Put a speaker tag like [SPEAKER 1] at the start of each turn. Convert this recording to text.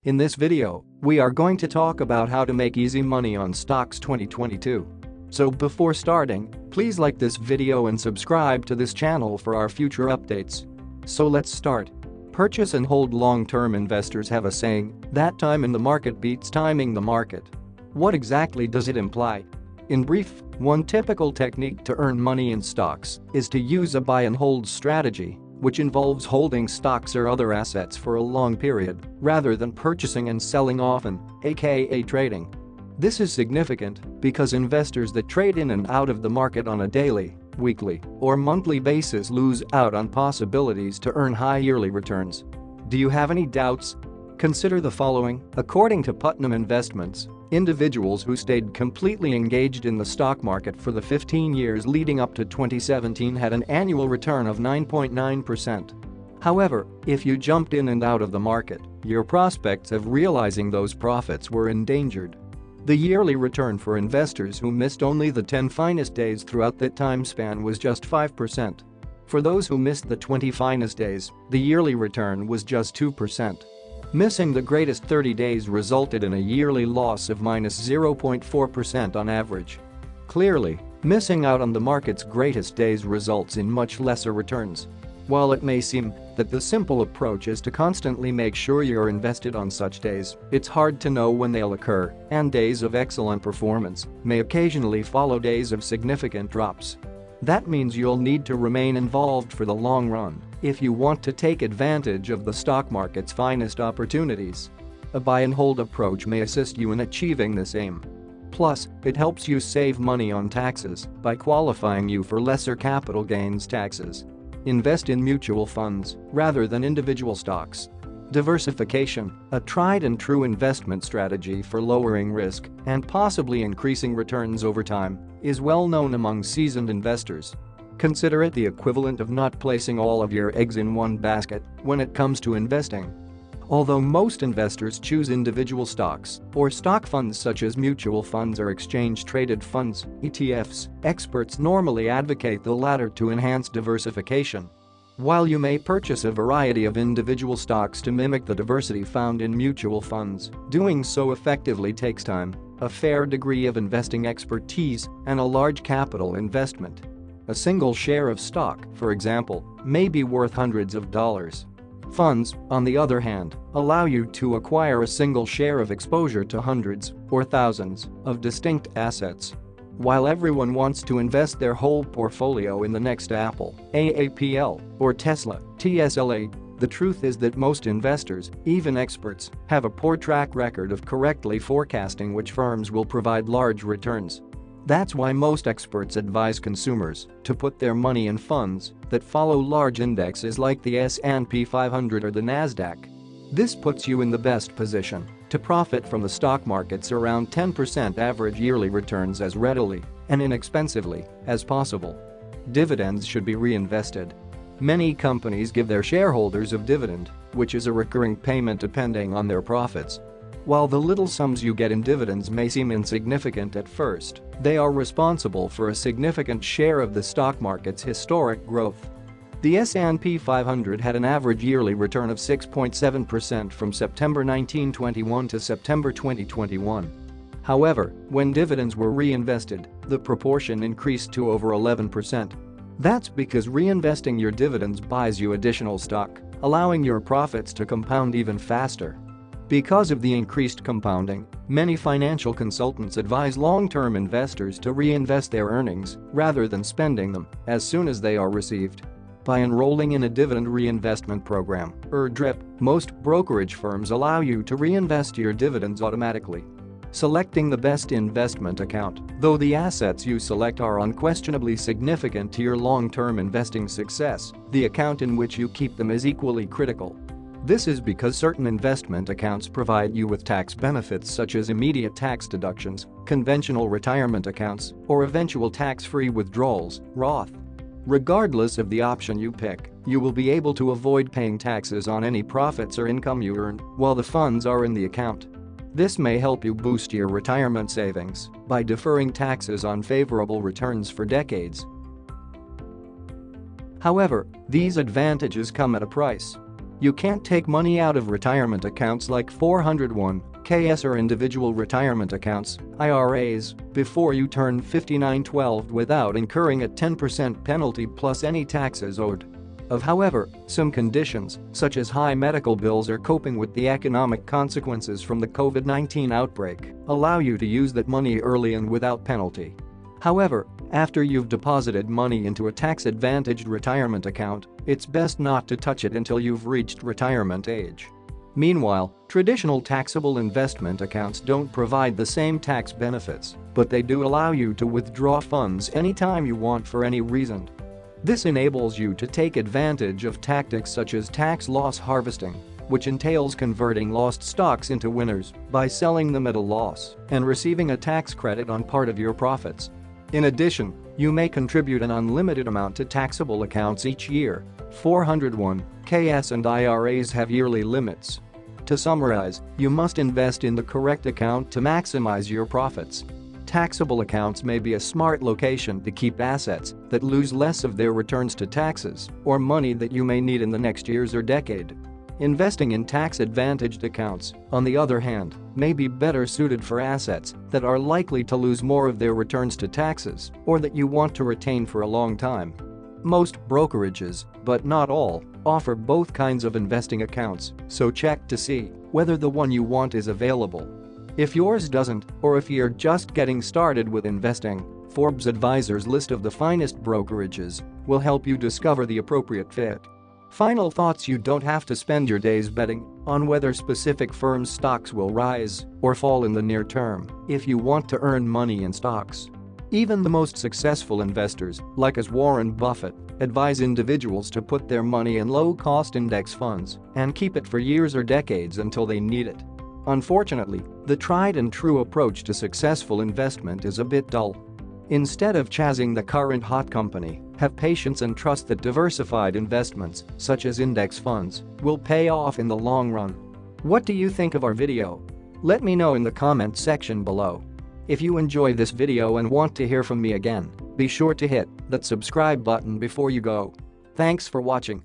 [SPEAKER 1] In this video, we are going to talk about how to make easy money on stocks 2022. So before starting, please like this video and subscribe to this channel for our future updates. So let's start. Purchase and hold. Long-term investors have a saying that time in the market beats timing the market. What exactly does it imply? In brief, one typical technique to earn money in stocks is to use a buy and hold strategy, which involves holding stocks or other assets for a long period rather than purchasing and selling often, aka trading. This is significant because investors that trade in and out of the market on a daily, weekly, or monthly basis lose out on possibilities to earn high yearly returns. Do you have any doubts? Consider the following. According to Putnam Investments, individuals who stayed completely engaged in the stock market for the 15 years leading up to 2017 had an annual return of 9.9%. However, if you jumped in and out of the market, your prospects of realizing those profits were endangered. The yearly return for investors who missed only the 10 finest days throughout that time span was just 5%. For those who missed the 20 finest days, the yearly return was just 2%. Missing the greatest 30 days resulted in a yearly loss of minus 0.4% on average. Clearly, missing out on the market's greatest days results in much lesser returns. While it may seem that the simple approach is to constantly make sure you're invested on such days, it's hard to know when they'll occur, and days of excellent performance may occasionally follow days of significant drops. That means you'll need to remain involved for the long run if you want to take advantage of the stock market's finest opportunities. A buy and hold approach may assist you in achieving this aim. Plus, it helps you save money on taxes by qualifying you for lesser capital gains taxes. Invest in mutual funds rather than individual stocks. Diversification, a tried and true investment strategy for lowering risk and possibly increasing returns over time, is well known among seasoned investors. Consider it the equivalent of not placing all of your eggs in one basket when it comes to investing. Although most investors choose individual stocks or stock funds such as mutual funds or exchange-traded funds, ETFs, experts normally advocate the latter to enhance diversification. While you may purchase a variety of individual stocks to mimic the diversity found in mutual funds, doing so effectively takes time, a fair degree of investing expertise, and a large capital investment. A single share of stock, for example, may be worth hundreds of dollars. Funds, on the other hand, allow you to acquire a single share of exposure to hundreds or thousands of distinct assets. While everyone wants to invest their whole portfolio in the next Apple, AAPL, or Tesla, TSLA, the truth is that most investors, even experts, have a poor track record of correctly forecasting which firms will provide large returns. That's why most experts advise consumers to put their money in funds that follow large indexes like the S&P 500 or the Nasdaq. This puts you in the best position to profit from the stock market's around 10% average yearly returns as readily and inexpensively as possible. Dividends should be reinvested. Many companies give their shareholders a dividend, which is a recurring payment depending on their profits. While the little sums you get in dividends may seem insignificant at first, they are responsible for a significant share of the stock market's historic growth. The S&P 500 had an average yearly return of 6.7% from September 1921 to September 2021. However, when dividends were reinvested, the proportion increased to over 11%. That's because reinvesting your dividends buys you additional stock, allowing your profits to compound even faster. Because of the increased compounding, many financial consultants advise long-term investors to reinvest their earnings rather than spending them as soon as they are received. By enrolling in a dividend reinvestment program, or DRIP, most brokerage firms allow you to reinvest your dividends automatically. Selecting the best investment account, though the assets you select are unquestionably significant to your long-term investing success, the account in which you keep them is equally critical. This is because certain investment accounts provide you with tax benefits such as immediate tax deductions, conventional retirement accounts, or eventual tax-free withdrawals, Roth. Regardless of the option you pick, you will be able to avoid paying taxes on any profits or income you earn while the funds are in the account. This may help you boost your retirement savings by deferring taxes on favorable returns for decades. However, these advantages come at a price. You can't take money out of retirement accounts like 401(k)s or individual retirement accounts (IRAs) before you turn 59-12 without incurring a 10% penalty plus any taxes owed. However, some conditions, such as high medical bills or coping with the economic consequences from the COVID-19 outbreak, allow you to use that money early and without penalty. However, after you've deposited money into a tax-advantaged retirement account, it's best not to touch it until you've reached retirement age. Meanwhile, traditional taxable investment accounts don't provide the same tax benefits, but they do allow you to withdraw funds anytime you want for any reason. This enables you to take advantage of tactics such as tax loss harvesting, which entails converting lost stocks into winners by selling them at a loss and receiving a tax credit on part of your profits. In addition, you may contribute an unlimited amount to taxable accounts each year. 401(k)s and IRAs have yearly limits. To summarize, you must invest in the correct account to maximize your profits. Taxable accounts may be a smart location to keep assets that lose less of their returns to taxes or money that you may need in the next years or decade. Investing in tax-advantaged accounts, on the other hand, may be better suited for assets that are likely to lose more of their returns to taxes or that you want to retain for a long time. Most brokerages, but not all, offer both kinds of investing accounts, so check to see whether the one you want is available. If yours doesn't, or if you're just getting started with investing, Forbes Advisor's list of the finest brokerages will help you discover the appropriate fit. Final thoughts: you don't have to spend your days betting on whether specific firms' stocks will rise or fall in the near term if you want to earn money in stocks. Even the most successful investors, like as Warren Buffett, advise individuals to put their money in low-cost index funds and keep it for years or decades until they need it. Unfortunately, the tried-and-true approach to successful investment is a bit dull. Instead of chasing the current hot company, have patience and trust that diversified investments, such as index funds, will pay off in the long run. What do you think of our video? Let me know in the comments section below. If you enjoy this video and want to hear from me again, be sure to hit that subscribe button before you go. Thanks for watching.